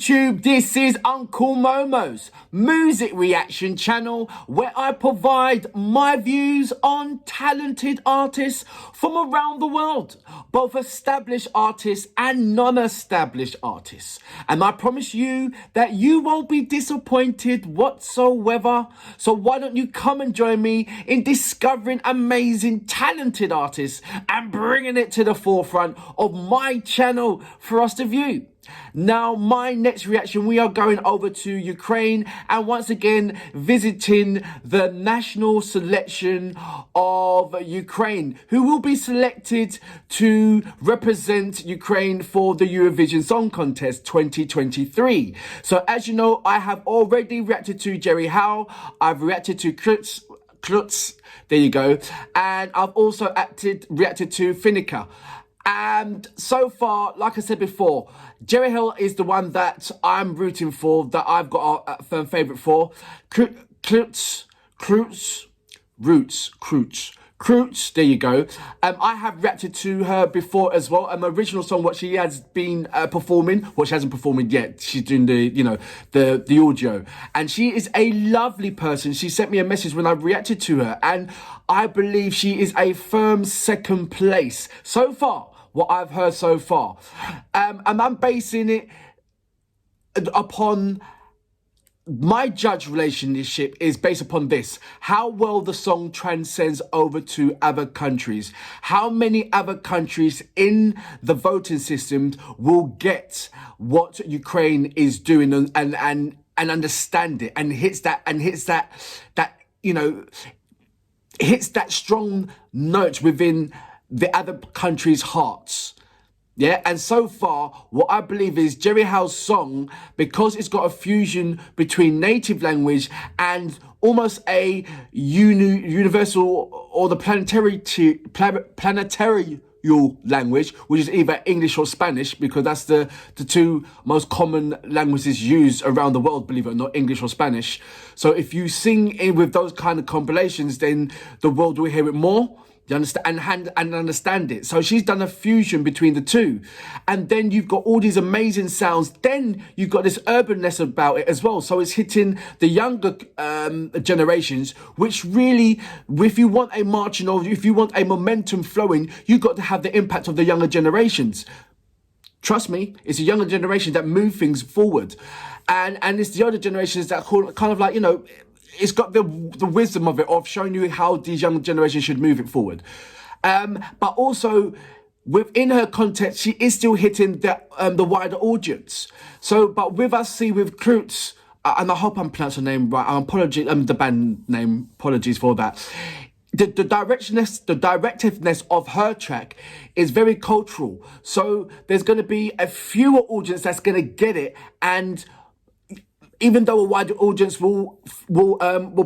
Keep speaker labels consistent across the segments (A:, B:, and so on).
A: YouTube, this is Uncle Momo's music reaction channel where I provide my views on talented artists from around the world, both established artists and non-established artists. And I promise you that you won't be disappointed whatsoever. So why don't you come and join me in discovering amazing talented artists and bringing it to the forefront of my channel for us to view. Now, my next reaction, we are going over to Ukraine and once again visiting the national selection of Ukraine, who will be selected to represent Ukraine for the Eurovision Song Contest 2023. So as you know, I have already reacted to Jerry Howe, I've reacted to Klutz, there you go, and I've also reacted to Finika. And so far, like I said before, Jerry Hill is the one that I'm rooting for, that I've got a firm favourite for. Krutz, there you go. I have reacted to her before as well. An original song, what she has been performing. Well, she hasn't performed yet. She's doing the audio. And she is a lovely person. She sent me a message when I reacted to her. And I believe she is a firm second place so far. What I've heard so far. And I'm basing it upon my judge relationship is based upon this: how well the song transcends over to other countries, how many other countries in the voting system will get what Ukraine is doing and understand it and hits that strong note within the other countries' hearts. Yeah, and so far, what I believe is Jerry Howe's song, because it's got a fusion between native language and almost a universal or the planetary language, which is either English or Spanish, because that's the two most common languages used around the world, believe it or not, English or Spanish. So if you sing in with those kind of compilations, then the world will hear it more. You understand and understand it. So she's done a fusion between the two, and then you've got all these amazing sounds. Then you've got this urbanness about it as well. So it's hitting the younger generations, which really, if you want a marching or if you want a momentum flowing, you've got to have the impact of the younger generations. Trust me, it's the younger generation that move things forward, and it's the older generations that kind of like, you know, it's got the wisdom of it, of showing you how these young generations should move it forward. But also, within her context, she is still hitting the wider audience. So, but with Krutz, and I hope I'm pronouncing her name right, the band name, apologies for that. The directiveness of her track is very cultural. So there's going to be a fewer audience that's going to get it, and even though a wider audience will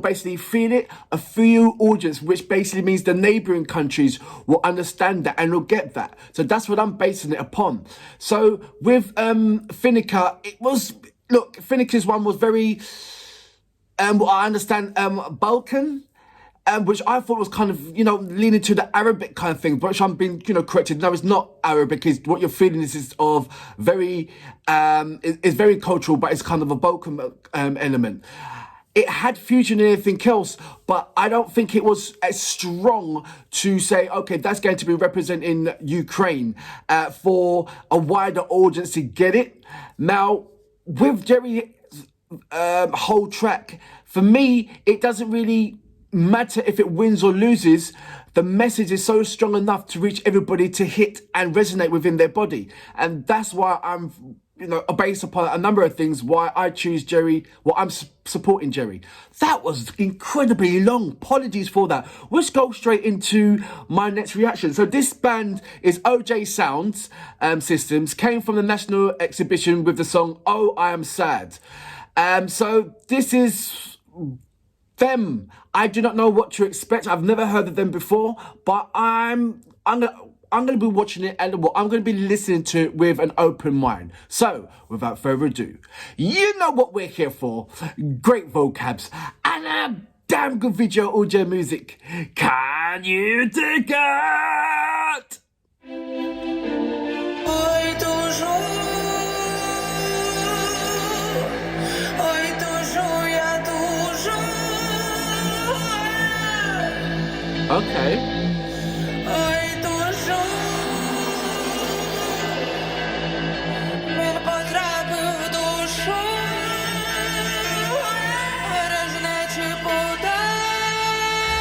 A: basically feel it, a few audience, which basically means the neighbouring countries will understand that and will get that. So that's what I'm basing it upon. So with Finika, Finika's one was very, I understand, Balkan, which I thought was kind of, leaning to the Arabic kind of thing, but which I'm being, corrected. No, it's not Arabic. It's what you're feeling is of very, it's very cultural, but it's kind of a Balkan element. It had fusion and everything else, but I don't think it was as strong to say, okay, that's going to be representing Ukraine for a wider audience to get it. Now, with Jerry's whole track, for me, it doesn't really matter if it wins or loses. The message is so strong enough to reach everybody, to hit and resonate within their body. And that's why I'm, based upon a number of things, why I choose Jerry, I'm supporting Jerry. That was incredibly long. Apologies for that. Let's go straight into my next reaction. So this band is OY Sound Systems, came from the national exhibition with the song Oh, I Am Sad. So this is them. I do not know what to expect. I've never heard of them before, but I'm gonna be watching it, and I'm gonna be listening to it with an open mind. So, without further ado, you know what we're here for: great vocabs and a damn good video audio music. Can you dig it?
B: Ой, тужу,
A: Okay.
B: Ой, тужу, він потрапив в душу, бережне чи буде.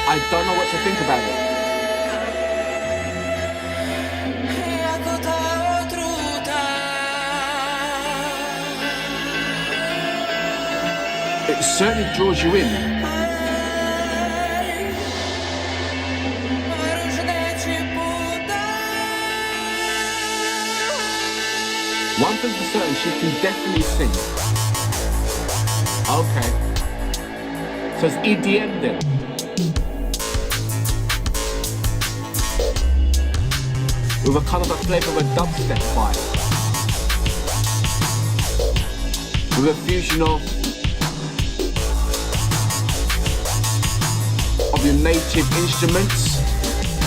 A: I don't know what to think about it.
B: Як ота отрута.
A: It certainly draws you in. One thing for certain, she can definitely sing. Okay. So it's EDM then. With a kind of a flavour of a dubstep vibe. With a fusion of your native instruments.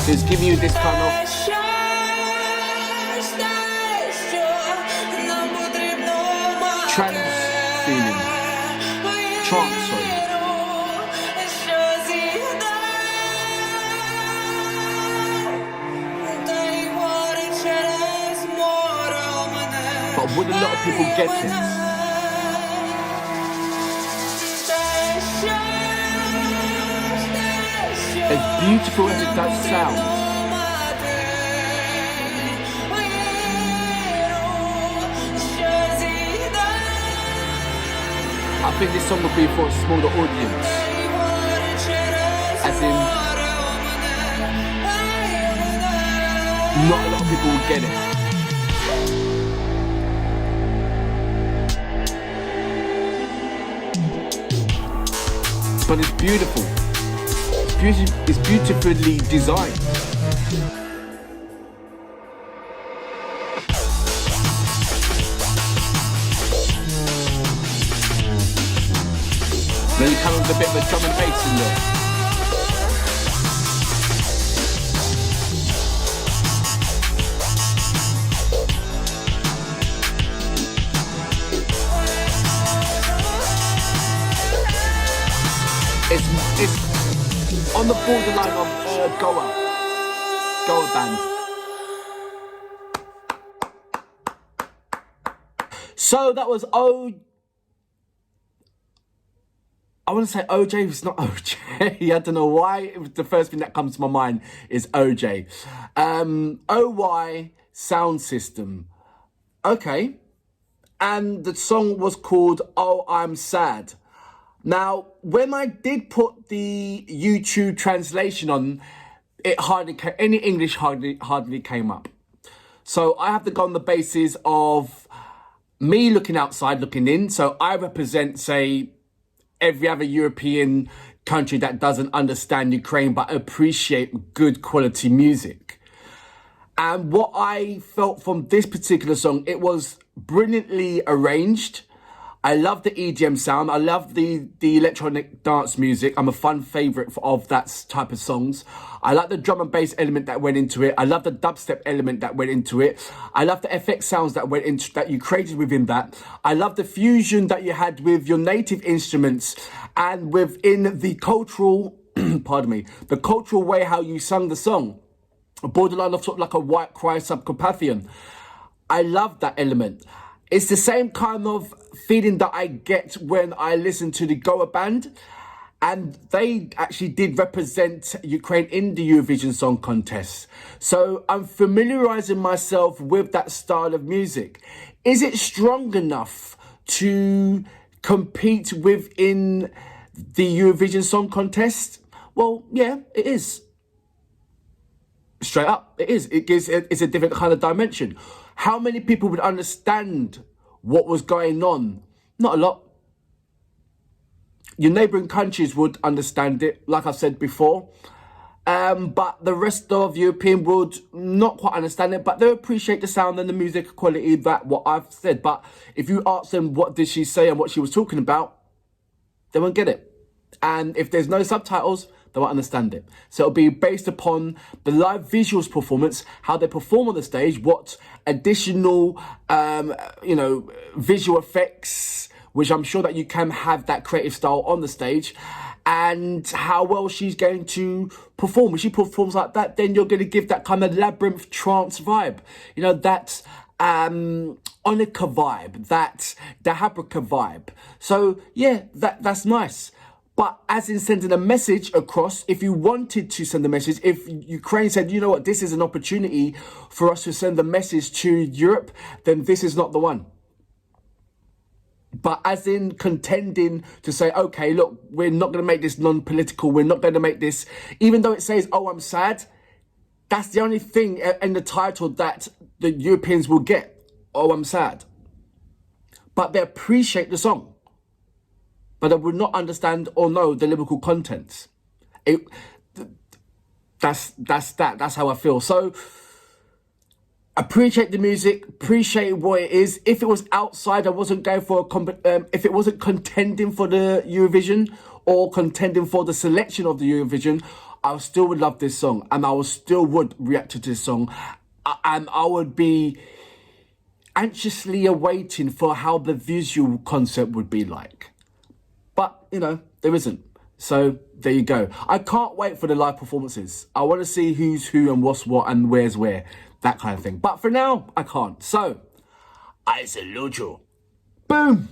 A: It's giving you this kind of trance feeling. Trance, sorry. But would a lot of people get it? As beautiful as it does sound, I think this song would be for a smaller audience. As in, not a lot of people will get it. But it's beautiful. It's beautifully designed. Then you come with a bit of a drum and bass in there. It's on the borderline of Goa band. So that was I want to say OJ, it's not OJ. I don't know why. The first thing that comes to my mind is OJ. OY Sound System. Okay. And the song was called Oh, I'm Sad. Now, when I did put the YouTube translation on, it hardly came, any English hardly came up. So I have to go on the basis of me looking outside, looking in. So I represent, say, every other European country that doesn't understand Ukraine but appreciate good quality music. And what I felt from this particular song, it was brilliantly arranged. I love the EDM sound. I love the electronic dance music. I'm a fun favourite of that type of songs. I like the drum and bass element that went into it. I love the dubstep element that went into it. I love the FX sounds that went into that you created within that. I love the fusion that you had with your native instruments and within the cultural, pardon me, the cultural way how you sung the song. A borderline of sort of like a white cry subcarpathian. I love that element. It's the same kind of feeling that I get when I listen to the Goa band. And they actually did represent Ukraine in the Eurovision Song Contest. So I'm familiarizing myself with that style of music. Is it strong enough to compete within the Eurovision Song Contest? Well, yeah, it is. Straight up, it is. It's a different kind of dimension. How many people would understand what was going on? Not a lot. Your neighbouring countries would understand it, like I said before. But the rest of European would not quite understand it, but they appreciate the sound and the music quality that what I've said. But if you ask them what did she say and what she was talking about, they won't get it. And if there's no subtitles, they won't understand it. So it'll be based upon the live visuals performance, how they perform on the stage, what additional, visual effects, which I'm sure that you can have that creative style on the stage, and how well she's going to perform. If she performs like that, then you're going to give that kind of labyrinth trance vibe. You know, that Onika vibe, that Dahabrika vibe. So yeah, that's nice. But as in sending a message across, if you wanted to send a message, if Ukraine said, you know what, this is an opportunity for us to send a message to Europe, then this is not the one. But as in contending to say, okay, look, we're not going to make this non-political. We're not going to make this, even though it says, oh, I'm sad. That's the only thing in the title that the Europeans will get. Oh, I'm sad. But they appreciate the song. But they would not understand or know the lyrical contents. That's how I feel. So, appreciate the music, appreciate what it is. If it was outside, I wasn't going for if it wasn't contending for the Eurovision or contending for the selection of the Eurovision, I still would love this song, and I still would react to this song, and I would be anxiously awaiting for how the visual concept would be like. But, you know, there isn't. So, there you go. I can't wait for the live performances. I want to see who's who and what's what and where's where. That kind of thing. But for now, I can't. So, I salute you. Boom.